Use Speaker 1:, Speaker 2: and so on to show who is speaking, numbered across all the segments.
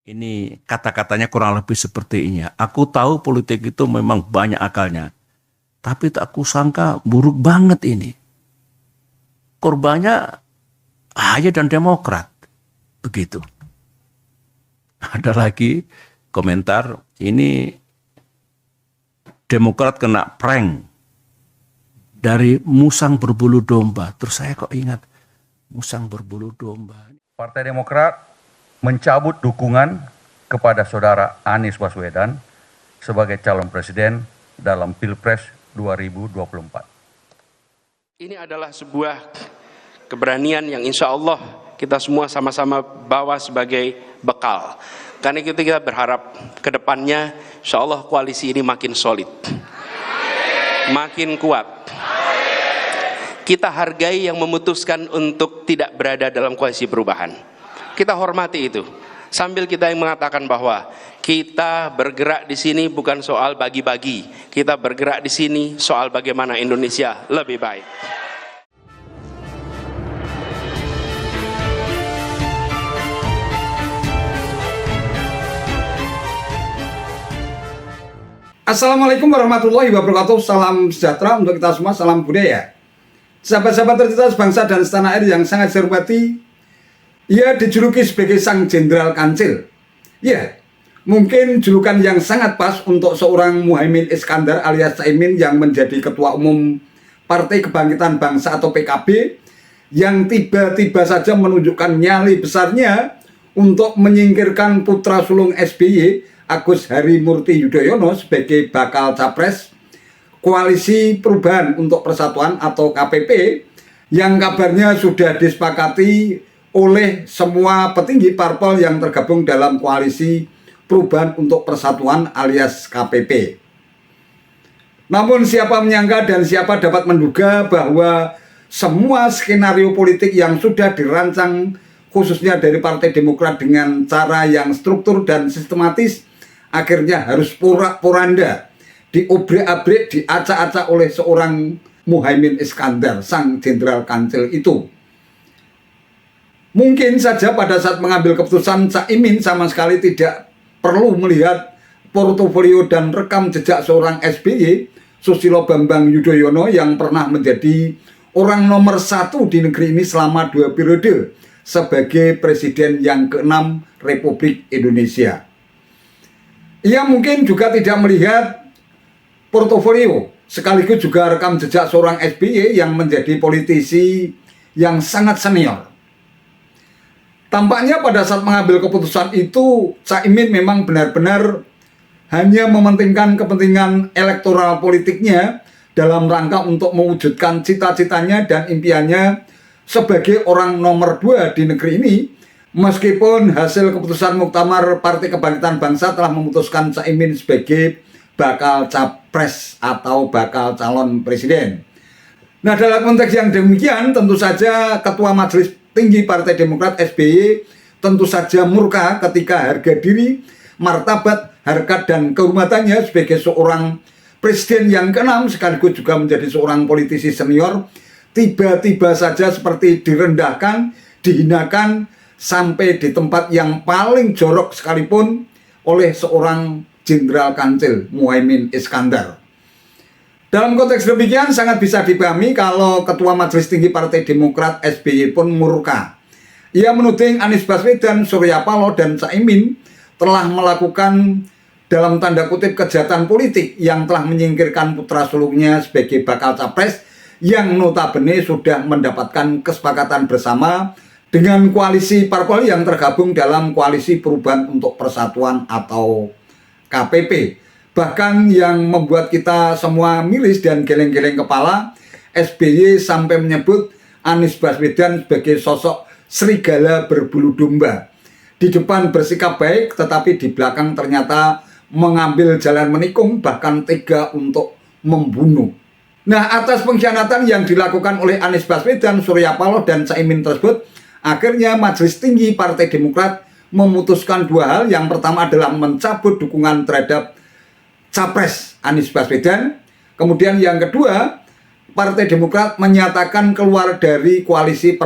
Speaker 1: Ini kata-katanya kurang lebih seperti ini. Aku tahu politik itu memang banyak akalnya. Tapi tak aku sangka buruk banget ini. Korbannya AHY dan Demokrat. Begitu. Ada lagi komentar, ini Demokrat kena prank dari musang berbulu domba. Terus saya kok ingat, musang berbulu domba.
Speaker 2: Partai Demokrat mencabut dukungan kepada saudara Anies Baswedan sebagai calon presiden dalam Pilpres 2024.
Speaker 3: Ini adalah sebuah keberanian yang insya Allah kita semua sama-sama bawa sebagai bekal. Karena itu kita berharap ke depannya insya Allah koalisi ini makin solid, makin kuat. Kita hargai yang memutuskan untuk tidak berada dalam koalisi perubahan. Kita hormati itu. Sambil kita yang mengatakan bahwa kita bergerak di sini bukan soal bagi-bagi. Kita bergerak di sini soal bagaimana Indonesia lebih baik.
Speaker 4: Assalamualaikum warahmatullahi wabarakatuh. Salam sejahtera untuk kita semua, salam budaya. Sahabat-sahabat tercinta sebangsa dan setanah air yang sangat saya hormati, ia dijuluki sebagai Sang Jenderal Kancil. Ya, mungkin julukan yang sangat pas untuk seorang Muhaimin Iskandar alias Caimin yang menjadi Ketua Umum Partai Kebangkitan Bangsa atau PKB, yang tiba-tiba saja menunjukkan nyali besarnya untuk menyingkirkan putra sulung SBY, Agus Harimurti Yudhoyono, sebagai bakal capres Koalisi Perubahan untuk Persatuan atau KPP, yang kabarnya sudah disepakati oleh semua petinggi parpol yang tergabung dalam Koalisi Perubahan untuk Persatuan alias KPP. Namun siapa menyangka dan siapa dapat menduga bahwa semua skenario politik yang sudah dirancang khususnya dari Partai Demokrat dengan cara yang struktur dan sistematis akhirnya harus porak-poranda, diobrak-abrik, diacak-acak oleh seorang Muhaimin Iskandar, Sang Jenderal Kancil itu. Mungkin saja pada saat mengambil keputusan Caimin sama sekali tidak perlu melihat portofolio dan rekam jejak seorang SBY, Susilo Bambang Yudhoyono, yang pernah menjadi orang nomor 1 di negeri ini selama 2 periode sebagai Presiden yang ke-6 Republik Indonesia. Ia mungkin juga tidak melihat portofolio sekaligus juga rekam jejak seorang SBY yang menjadi politisi yang sangat senior. Tampaknya pada saat mengambil keputusan itu, Caimin memang benar-benar hanya mementingkan kepentingan elektoral politiknya dalam rangka untuk mewujudkan cita-citanya dan impiannya sebagai orang nomor 2 di negeri ini, meskipun hasil keputusan Muktamar Partai Kebangkitan Bangsa telah memutuskan Caimin sebagai bakal capres atau bakal calon presiden. Nah, dalam konteks yang demikian, tentu saja Ketua Majelis Tinggi Partai Demokrat SBY tentu saja murka ketika harga diri, martabat, harkat dan kehormatannya sebagai seorang presiden yang ke-6 sekaligus juga menjadi seorang politisi senior tiba-tiba saja seperti direndahkan, dihinakan sampai di tempat yang paling jorok sekalipun oleh seorang Jenderal Kancil Muhaimin Iskandar. Dalam konteks demikian sangat bisa dipahami kalau Ketua Majelis Tinggi Partai Demokrat SBY pun murka. Ia menuding Anies Baswedan, Surya Paloh, dan Caimin telah melakukan dalam tanda kutip kejahatan politik yang telah menyingkirkan putra sulungnya sebagai bakal capres yang notabene sudah mendapatkan kesepakatan bersama dengan koalisi parpol yang tergabung dalam Koalisi Perubahan untuk Persatuan atau KPP. Bahkan yang membuat kita semua miris dan geleng-geleng kepala, SBY sampai menyebut Anies Baswedan sebagai sosok serigala berbulu domba. Di depan bersikap baik, tetapi di belakang ternyata mengambil jalan menikung, bahkan tega untuk membunuh. Nah, atas pengkhianatan yang dilakukan oleh Anies Baswedan, Surya Paloh, dan Caimin tersebut, akhirnya Majelis Tinggi Partai Demokrat memutuskan 2 hal. Yang pertama adalah mencabut dukungan terhadap Capres Anies Baswedan. Kemudian yang kedua, Partai Demokrat menyatakan keluar dari koalisi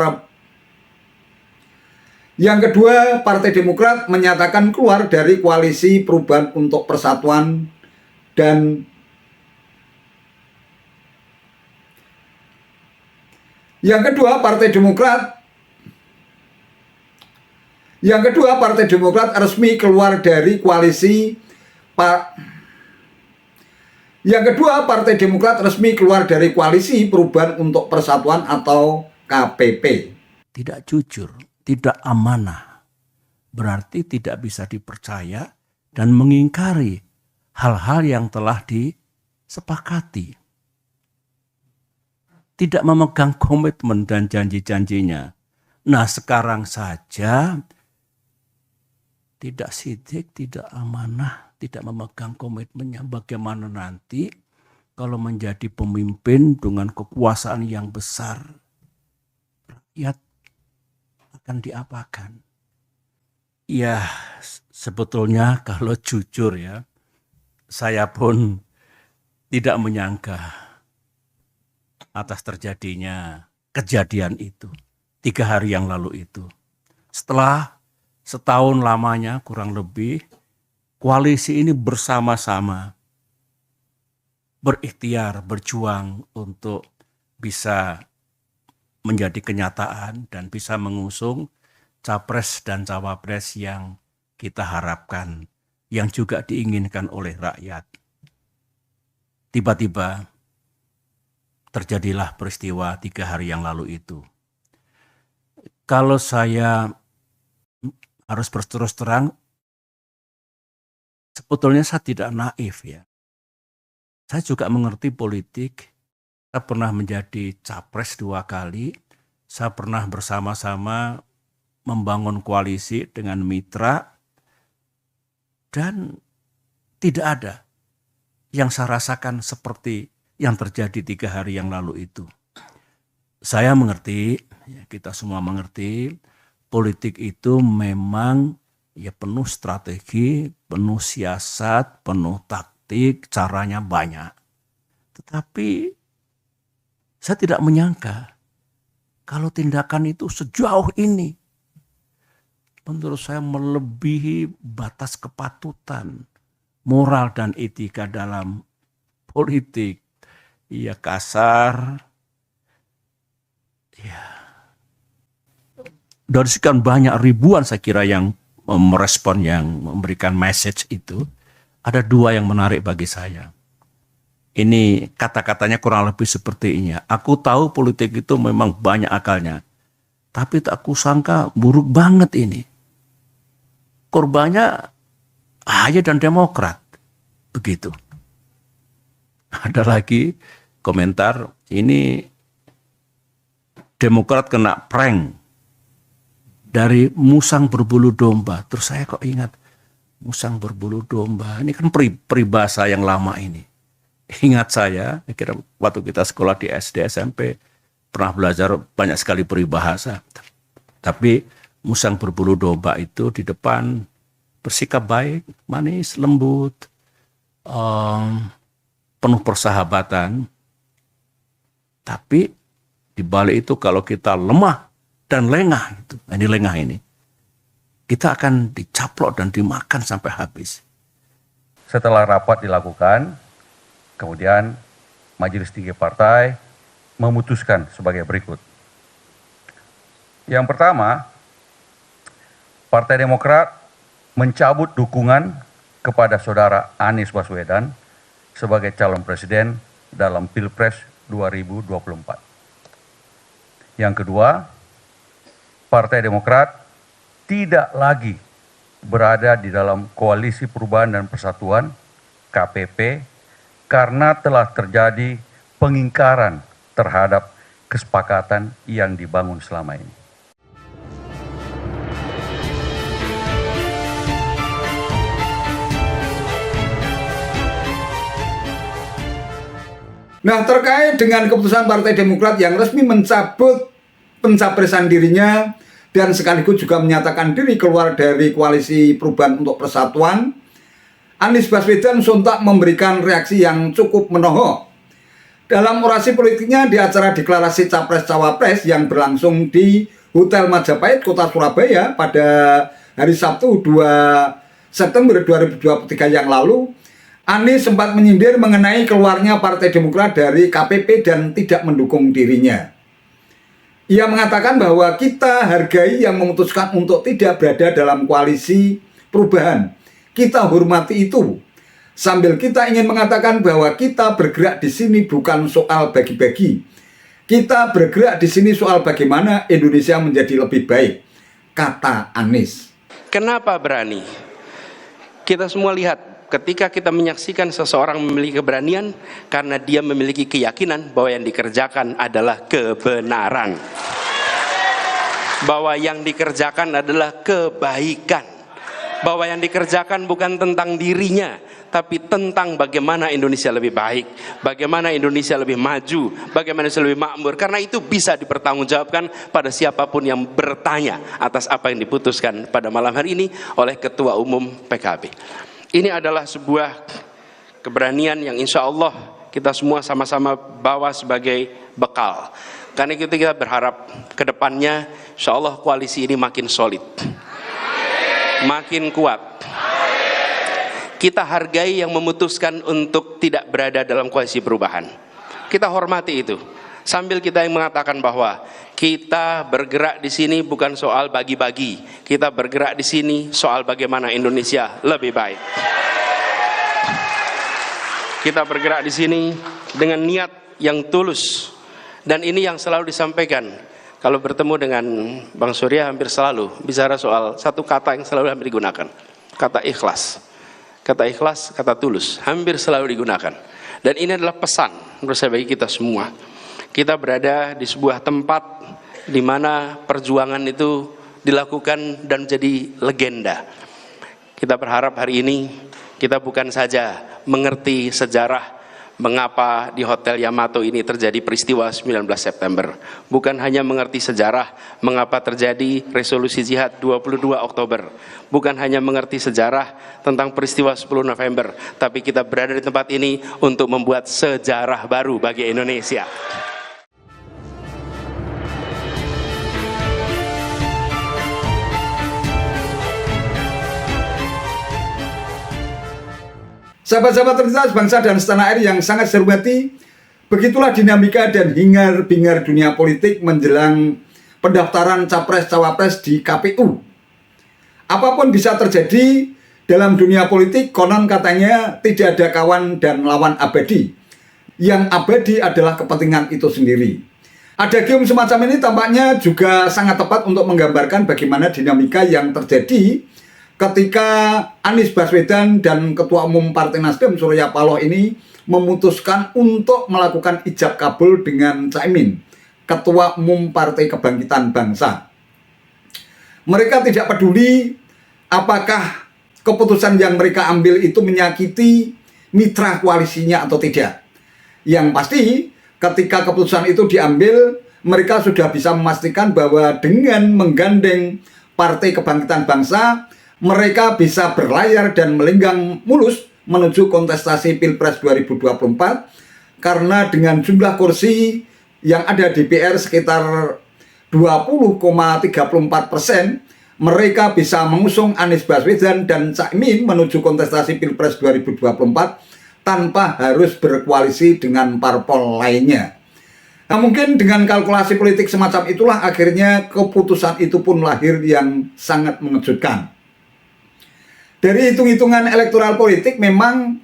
Speaker 4: Yang kedua, Partai Demokrat menyatakan keluar dari Koalisi Perubahan untuk Persatuan dan Partai Demokrat resmi keluar dari Koalisi Perubahan untuk Persatuan atau KPP.
Speaker 1: Tidak jujur, tidak amanah, berarti tidak bisa dipercaya dan mengingkari hal-hal yang telah disepakati. Tidak memegang komitmen dan janji-janjinya. Nah, sekarang saja tidak sidik, tidak amanah, tidak memegang komitmennya. Bagaimana nanti kalau menjadi pemimpin dengan kekuasaan yang besar? Rakyat akan diapakan? Ya, sebetulnya kalau jujur ya, saya pun tidak menyangka atas terjadinya kejadian itu 3 hari yang lalu itu. Setelah setahun lamanya kurang lebih, koalisi ini bersama-sama berikhtiar, berjuang untuk bisa menjadi kenyataan dan bisa mengusung capres dan cawapres yang kita harapkan, yang juga diinginkan oleh rakyat. Tiba-tiba terjadilah peristiwa 3 hari yang lalu itu. Kalau saya harus berterus terang, sebetulnya saya tidak naif ya. Saya juga mengerti politik. Saya pernah menjadi capres 2 kali. Saya pernah bersama-sama membangun koalisi dengan mitra. Dan tidak ada yang saya rasakan seperti yang terjadi 3 hari yang lalu itu. Saya mengerti, ya kita semua mengerti, politik itu memang ya penuh strategi, penuh siasat, penuh taktik, caranya banyak. Tetapi saya tidak menyangka kalau tindakan itu sejauh ini, menurut saya melebihi batas kepatutan, moral dan etika dalam politik. Ya kasar, ya dari sekian banyak ribuan saya kira yang merespon, yang memberikan message itu, ada 2 yang menarik bagi saya. Ini kata-katanya kurang lebih seperti ini. Aku tahu politik itu memang banyak akalnya, tapi tak aku sangka buruk banget ini. Korbannya AHY dan Demokrat. Begitu. Ada lagi komentar, ini Demokrat kena prank dari musang berbulu domba. Terus saya kok ingat, musang berbulu domba, ini kan peribahasa yang lama ini. Ingat saya kira waktu kita sekolah di SD, SMP, pernah belajar banyak sekali peribahasa. Tapi musang berbulu domba itu di depan bersikap baik, manis, lembut, penuh persahabatan. Tapi di balik itu kalau kita lemah dan lengah, ini lengah ini, kita akan dicaplok dan dimakan sampai habis.
Speaker 2: Setelah rapat dilakukan, kemudian Majelis Tinggi Partai memutuskan sebagai berikut. Yang pertama, Partai Demokrat mencabut dukungan kepada Saudara Anies Baswedan sebagai calon presiden dalam Pilpres 2024. Yang kedua, Partai Demokrat tidak lagi berada di dalam Koalisi Perubahan dan Persatuan KPP karena telah terjadi pengingkaran terhadap kesepakatan yang dibangun selama ini.
Speaker 4: Nah, terkait dengan keputusan Partai Demokrat yang resmi mencabut pencapresan dirinya dan sekaligus juga menyatakan diri keluar dari Koalisi Perubahan untuk Persatuan, Anies Baswedan sontak memberikan reaksi yang cukup menohok. Dalam orasi politiknya di acara deklarasi Capres-Cawapres yang berlangsung di Hotel Majapahit, Kota Surabaya pada hari Sabtu 2 September 2023 yang lalu, Anies sempat menyindir mengenai keluarnya Partai Demokrat dari KPP dan tidak mendukung dirinya. Ia mengatakan bahwa kita hargai yang memutuskan untuk tidak berada dalam koalisi perubahan. Kita hormati itu. Sambil kita ingin mengatakan bahwa kita bergerak di sini bukan soal bagi-bagi. Kita bergerak di sini soal bagaimana Indonesia menjadi lebih baik, kata Anies.
Speaker 3: Kenapa berani? Kita semua lihat ketika kita menyaksikan seseorang memiliki keberanian karena dia memiliki keyakinan bahwa yang dikerjakan adalah kebenaran. Bahwa yang dikerjakan adalah kebaikan. Bahwa yang dikerjakan bukan tentang dirinya, tapi tentang bagaimana Indonesia lebih baik, bagaimana Indonesia lebih maju, bagaimana Indonesia lebih makmur. Karena itu bisa dipertanggungjawabkan pada siapapun yang bertanya atas apa yang diputuskan pada malam hari ini oleh Ketua Umum PKB. Ini adalah sebuah keberanian yang insya Allah kita semua sama-sama bawa sebagai bekal. Karena itu kita berharap ke depannya insya Allah koalisi ini makin solid, makin kuat. Kita hargai yang memutuskan untuk tidak berada dalam koalisi perubahan. Kita hormati itu. Sambil kita yang mengatakan bahwa kita bergerak di sini bukan soal bagi-bagi. Kita bergerak di sini soal bagaimana Indonesia lebih baik. Kita bergerak di sini dengan niat yang tulus. Dan ini yang selalu disampaikan. Kalau bertemu dengan Bang Surya hampir selalu bicara soal satu kata yang selalu hampir digunakan. Kata ikhlas. Kata ikhlas, kata tulus. Hampir selalu digunakan. Dan ini adalah pesan menurut saya bagi kita semua. Kita berada di sebuah tempat di mana perjuangan itu dilakukan dan menjadi legenda. Kita berharap hari ini kita bukan saja mengerti sejarah mengapa di Hotel Yamato ini terjadi peristiwa 19 September. Bukan hanya mengerti sejarah mengapa terjadi resolusi jihad 22 Oktober. Bukan hanya mengerti sejarah tentang peristiwa 10 November. Tapi kita berada di tempat ini untuk membuat sejarah baru bagi Indonesia.
Speaker 4: Sahabat-sahabat tercinta bangsa dan setanah air yang sangat saya hormati, begitulah dinamika dan hingar-bingar dunia politik menjelang pendaftaran Capres-Cawapres di KPU. Apapun bisa terjadi dalam dunia politik, konon katanya tidak ada kawan dan lawan abadi. Yang abadi adalah kepentingan itu sendiri. Adagium semacam ini tampaknya juga sangat tepat untuk menggambarkan bagaimana dinamika yang terjadi ketika Anies Baswedan dan Ketua Umum Partai Nasdem Surya Paloh ini memutuskan untuk melakukan ijab kabul dengan Caimin, Ketua Umum Partai Kebangkitan Bangsa. Mereka tidak peduli apakah keputusan yang mereka ambil itu menyakiti mitra koalisinya atau tidak. Yang pasti ketika keputusan itu diambil, mereka sudah bisa memastikan bahwa dengan menggandeng Partai Kebangkitan Bangsa, mereka bisa berlayar dan melenggang mulus menuju kontestasi Pilpres 2024 karena dengan jumlah kursi yang ada di DPR sekitar 20,34%, mereka bisa mengusung Anies Baswedan dan Caimin menuju kontestasi Pilpres 2024 tanpa harus berkoalisi dengan parpol lainnya. Nah, mungkin dengan kalkulasi politik semacam itulah akhirnya keputusan itu pun lahir yang sangat mengejutkan. Dari hitung-hitungan elektoral politik memang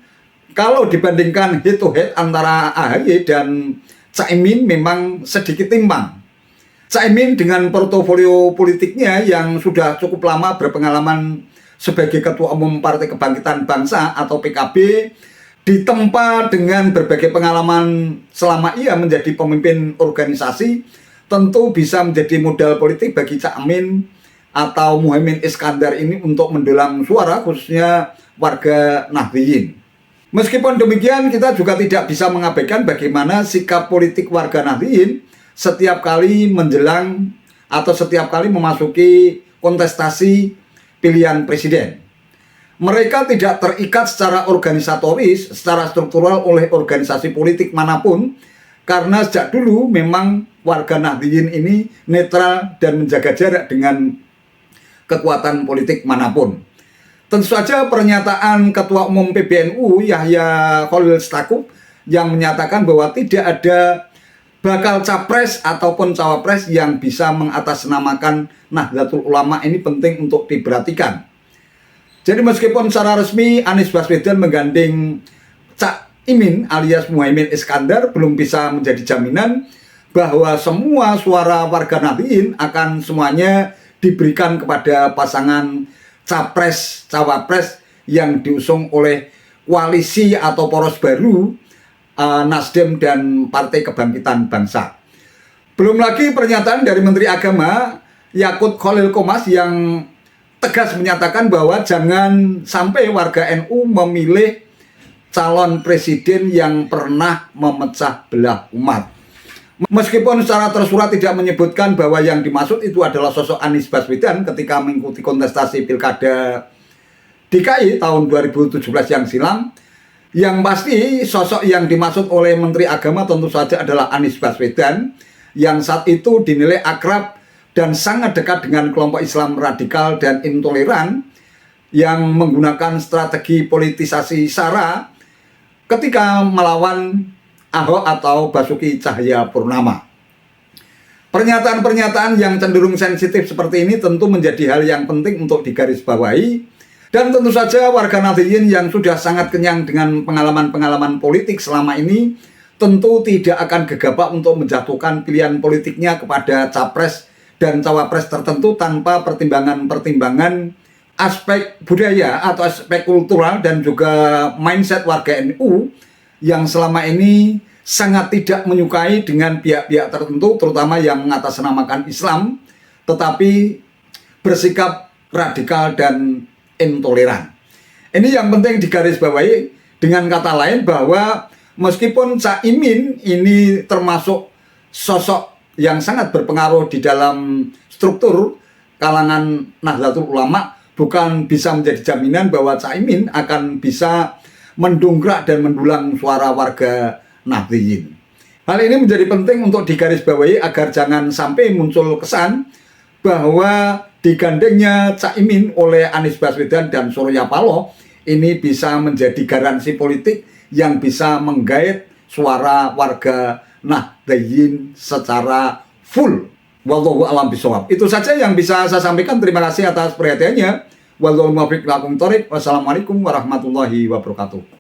Speaker 4: kalau dibandingkan head to head antara AHY dan Caimin memang sedikit timpang. Caimin dengan portofolio politiknya yang sudah cukup lama berpengalaman sebagai Ketua Umum Partai Kebangkitan Bangsa atau PKB, ditempa dengan berbagai pengalaman selama ia menjadi pemimpin organisasi, tentu bisa menjadi modal politik bagi Caimin atau Muhaimin Iskandar ini untuk mendulang suara khususnya warga Nahdliyin. Meskipun demikian, kita juga tidak bisa mengabaikan bagaimana sikap politik warga Nahdliyin setiap kali menjelang atau setiap kali memasuki kontestasi pilihan presiden. Mereka tidak terikat secara organisatoris, secara struktural oleh organisasi politik manapun, karena sejak dulu memang warga Nahdliyin ini netral dan menjaga jarak dengan kekuatan politik manapun. Tentu saja pernyataan Ketua Umum PBNU Yahya Khalil Stakuf yang menyatakan bahwa tidak ada bakal capres ataupun cawapres yang bisa mengatasnamakan Nahdlatul Ulama ini penting untuk diperhatikan. Jadi meskipun secara resmi Anies Baswedan menggandeng Cak Imin alias Muhaimin Iskandar belum bisa menjadi jaminan bahwa semua suara warga Nahdliyin akan semuanya diberikan kepada pasangan capres-cawapres yang diusung oleh koalisi atau poros baru Nasdem dan Partai Kebangkitan Bangsa. Belum lagi pernyataan dari Menteri Agama Yakut Khalil Qomas yang tegas menyatakan bahwa jangan sampai warga NU memilih calon presiden yang pernah memecah belah umat. Meskipun secara tersurat tidak menyebutkan bahwa yang dimaksud itu adalah sosok Anies Baswedan ketika mengikuti kontestasi Pilkada DKI tahun 2017 yang silam, yang pasti sosok yang dimaksud oleh Menteri Agama tentu saja adalah Anies Baswedan yang saat itu dinilai akrab dan sangat dekat dengan kelompok Islam radikal dan intoleran yang menggunakan strategi politisasi SARA ketika melawan Ahok atau Basuki Cahayapurnama. Pernyataan-pernyataan yang cenderung sensitif seperti ini tentu menjadi hal yang penting untuk digarisbawahi, dan tentu saja warga Nahdliyin yang sudah sangat kenyang dengan pengalaman-pengalaman politik selama ini tentu tidak akan gegabah untuk menjatuhkan pilihan politiknya kepada capres dan cawapres tertentu tanpa pertimbangan-pertimbangan aspek budaya atau aspek kultural dan juga mindset warga NU yang selama ini sangat tidak menyukai dengan pihak-pihak tertentu, terutama yang mengatasnamakan Islam, tetapi bersikap radikal dan intoleran. Ini yang penting digarisbawahi, dengan kata lain bahwa meskipun Cak Imin ini termasuk sosok yang sangat berpengaruh di dalam struktur kalangan Nahdlatul Ulama, bukan bisa menjadi jaminan bahwa Cak Imin akan bisa mendongkrak dan mendulang suara warga Nahdliyin. Hal ini menjadi penting untuk digarisbawahi agar jangan sampai muncul kesan bahwa digandengnya Cak Imin oleh Anies Baswedan dan Surya Paloh ini bisa menjadi garansi politik yang bisa menggait suara warga Nahdliyin secara full. Wallahu a'lam bishawab. Itu saja yang bisa saya sampaikan. Terima kasih atas perhatiannya. Wassalamualaikum warahmatullahi wabarakatuh.